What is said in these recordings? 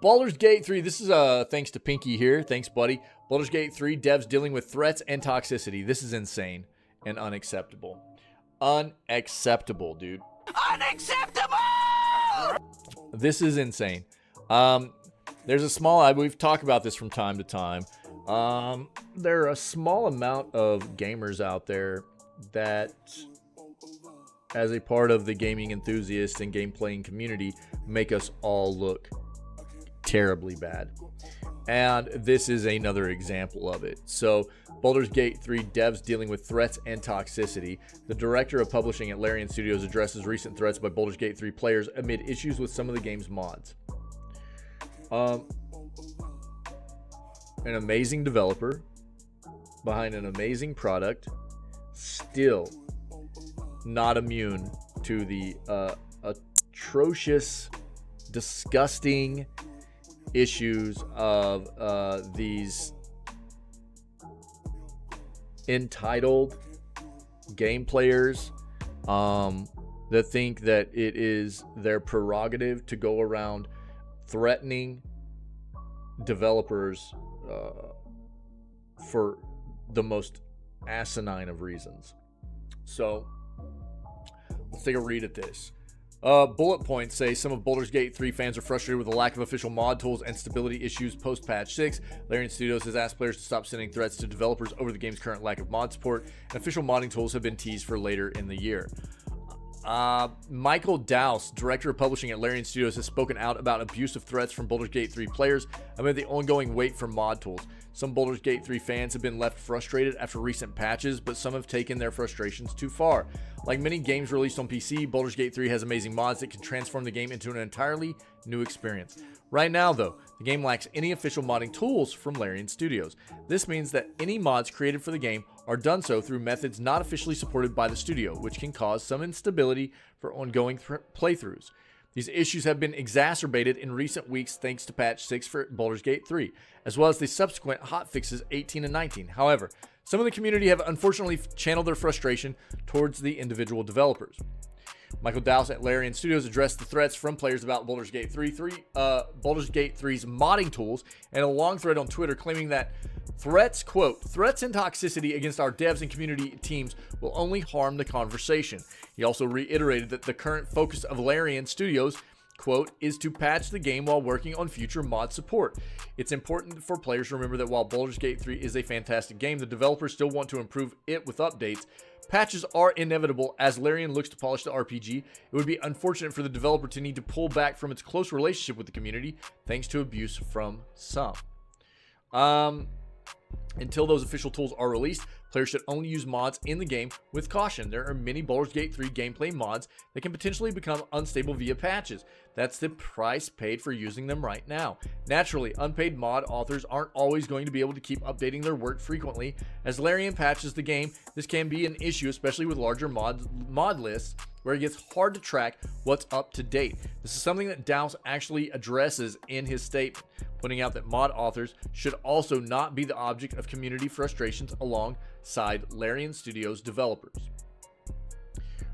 Baldur's Gate 3, this is thanks to Pinky here. Thanks, buddy. Baldur's Gate 3 devs dealing with threats and toxicity. This is insane and unacceptable. Unacceptable, dude. Unacceptable! This is insane. There's a small, we've talked about this from time to time. There are a small amount of gamers out there that, as a part of the gaming enthusiast and game playing community, make us all look terribly bad. And this is another example of it. So, Baldur's Gate 3 devs dealing with threats and toxicity. The director of publishing at Larian Studios addresses recent threats by Baldur's Gate 3 players amid issues with some of the game's mods. An amazing developer behind an amazing product, still not immune to the atrocious, disgusting issues of these entitled game players that think that it is their prerogative to go around threatening developers for the most asinine of reasons. So let's take a read at this. Bullet points say some of Baldur's Gate 3 fans are frustrated with the lack of official mod tools and stability issues post-patch 6. Larian Studios has asked players to stop sending threats to developers over the game's current lack of mod support, and official modding tools have been teased for later in the year. Michael Dowse, director of publishing at Larian Studios, has spoken out about abusive threats from Baldur's Gate 3 players amid the ongoing wait for mod tools. Some Baldur's Gate 3 fans have been left frustrated after recent patches, but some have taken their frustrations too far. Like many games released on PC, Baldur's Gate 3 has amazing mods that can transform the game into an entirely new experience. Right now, though, the game lacks any official modding tools from Larian Studios. This means that any mods created for the game are done so through methods not officially supported by the studio, which can cause some instability for ongoing playthroughs. These issues have been exacerbated in recent weeks thanks to patch 6 for Baldur's Gate 3, as well as the subsequent hotfixes 18 and 19. However, some of the community have unfortunately channeled their frustration towards the individual developers. Michael Dowse at Larian Studios addressed the threats from players about Baldur's Gate 3's modding tools in a long thread on Twitter, claiming that threats, quote, threats and toxicity against our devs and community teams will only harm the conversation. He also reiterated that the current focus of Larian Studios, quote, is to patch the game while working on future mod support. It's important for players to remember that while Baldur's Gate 3 is a fantastic game, the developers still want to improve it with updates. Patches are inevitable as Larian looks to polish the RPG. It would be unfortunate for the developer to need to pull back from its close relationship with the community thanks to abuse from some. Until those official tools are released, players should only use mods in the game with caution. There are many Baldur's Gate 3 gameplay mods that can potentially become unstable via patches. That's the price paid for using them right now. Naturally, unpaid mod authors aren't always going to be able to keep updating their work frequently. As Larian patches the game, this can be an issue, especially with larger mod lists, where it gets hard to track what's up to date. This is something that Dowse actually addresses in his statement, pointing out that mod authors should also not be the object of community frustrations alongside Larian Studios developers.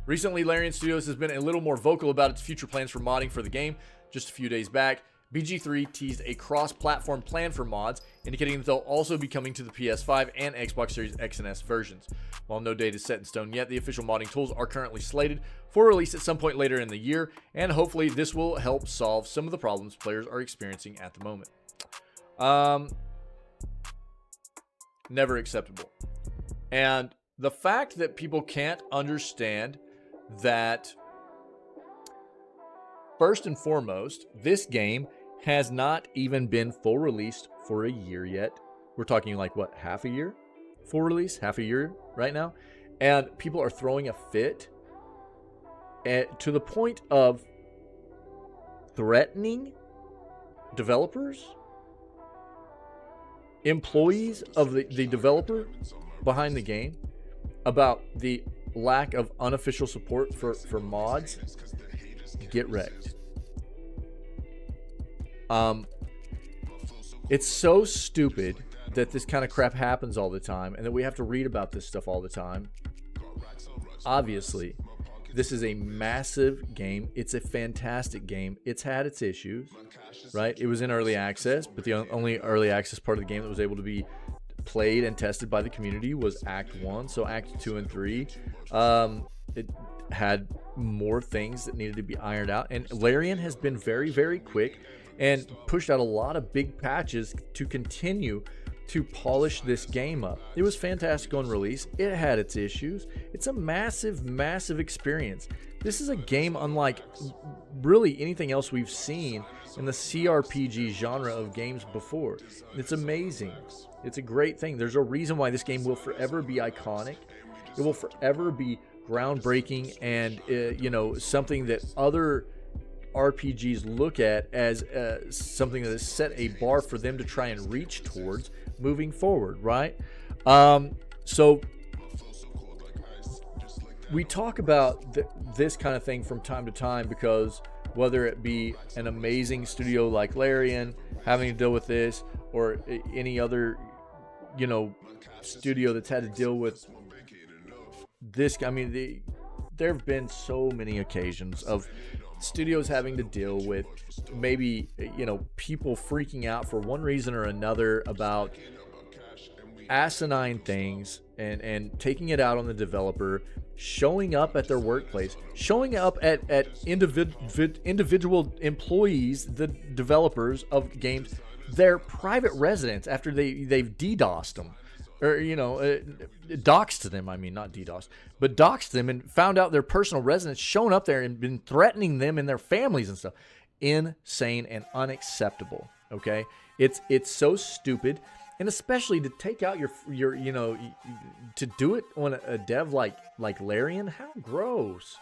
Recently, Larian Studios has been a little more vocal about its future plans for modding for the game. Just a few days back, BG3 teased a cross-platform plan for mods, indicating that they'll also be coming to the PS5 and Xbox Series X and S versions. While no date is set in stone yet, the official modding tools are currently slated for release at some point later in the year, and hopefully this will help solve some of the problems players are experiencing at the moment. Never acceptable. And the fact that people can't understand that, first and foremost, this game has not even been full released for a year yet. We're talking like, what, half a year? Full release? Half a year right now? And people are throwing a fit to the point of threatening developers, employees of the developer behind the game, about the lack of unofficial support for mods. Get wrecked. It's so stupid that this kind of crap happens all the time and that we have to read about this stuff all the time. Obviously, This is a massive game. It's a fantastic game. It's had its issues, right? It was in early access, but the only early access part of the game that was able to be played and tested by the community was Act 1. So Act 2 and 3, it had more things that needed to be ironed out. And Larian has been very, very quick and pushed out a lot of big patches to continue to polish this game up. It was fantastic on release. It had its issues. It's a massive, massive experience. This is a game unlike really anything else we've seen in the CRPG genre of games before. It's amazing. It's a great thing. There's a reason why this game will forever be iconic. It will forever be groundbreaking and something that other RPGs look at as something that has set a bar for them to try and reach towards moving forward, right? So we talk about this kind of thing from time to time because whether it be an amazing studio like Larian having to deal with this, or any other studio that's had to deal with this, I mean, there have been so many occasions of studios having to deal with maybe people freaking out for one reason or another about asinine things and taking it out on the developer, showing up at their workplace, showing up at individual employees, the developers of games, their private residence after they've DDoSed them. Or, doxed them, I mean, not DDoS, but doxed them and found out their personal residence, shown up there and been threatening them and their families and stuff. Insane and unacceptable, okay? It's so stupid, and especially to take out your to do it on a dev like Larian, how gross.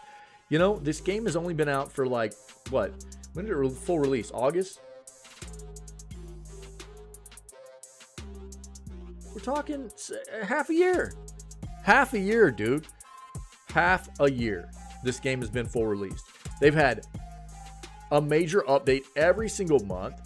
This game has only been out for like, what? When did it full release? August? We're talking half a year. Half a year, dude. Half a year. This game has been full released. They've had a major update every single month.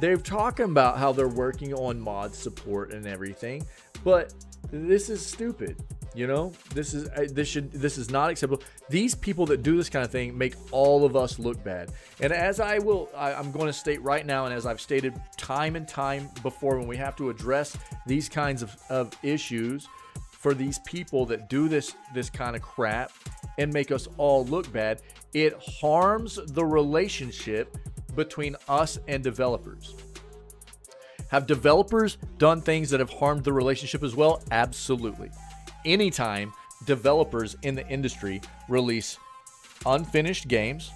They're talking about how they're working on mod support and everything, but this is stupid. This is not acceptable. These people that do this kind of thing make all of us look bad. And as I'm going to state right now, and as I've stated time and time before, when we have to address these kinds of issues for these people that do this kind of crap and make us all look bad, it harms the relationship between us and developers. Have developers done things that have harmed the relationship as well? Absolutely. Anytime developers in the industry release unfinished games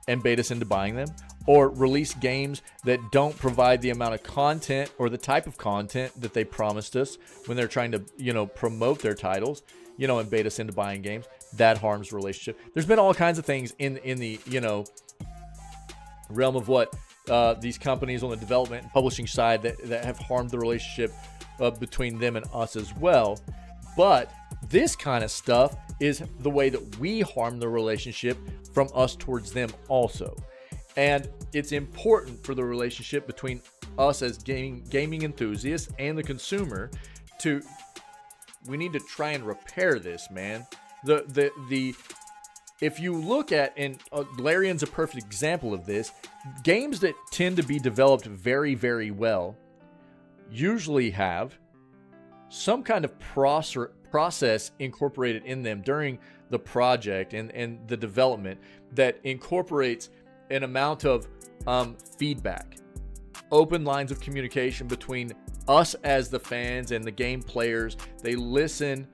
and bait us into buying them, or release games that don't provide the amount of content or the type of content that they promised us when they're trying to, promote their titles, and bait us into buying games, that harms relationship. There's been all kinds of things in the, realm of what these companies on the development and publishing side that have harmed the relationship between them and us as well. But this kind of stuff is the way that we harm the relationship from us towards them also. And it's important for the relationship between us as gaming enthusiasts and the consumer we need to try and repair this, man. If you look at, and Larian's a perfect example of this, games that tend to be developed very, very well usually have some kind of process incorporated in them during the project and the development that incorporates an amount of feedback, open lines of communication between us as the fans and the game players. They listen,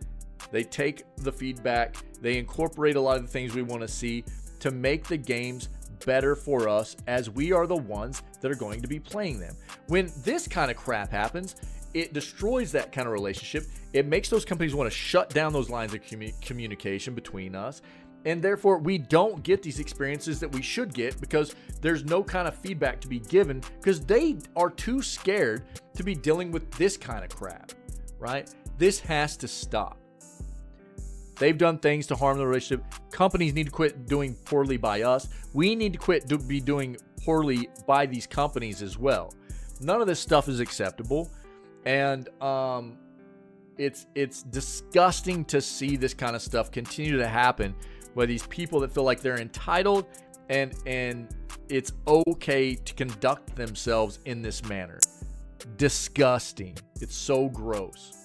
they take the feedback, they incorporate a lot of the things we want to see to make the games better for us, as we are the ones that are going to be playing them. When this kind of crap happens, it destroys that kind of relationship. It makes those companies want to shut down those lines of communication between us. And therefore, we don't get these experiences that we should get because there's no kind of feedback to be given because they are too scared to be dealing with this kind of crap, right? This has to stop. They've done things to harm the relationship. Companies need to quit doing poorly by us. We need to quit be doing poorly by these companies as well. None of this stuff is acceptable. And it's disgusting to see this kind of stuff continue to happen by these people that feel like they're entitled and it's okay to conduct themselves in this manner. Disgusting. It's so gross.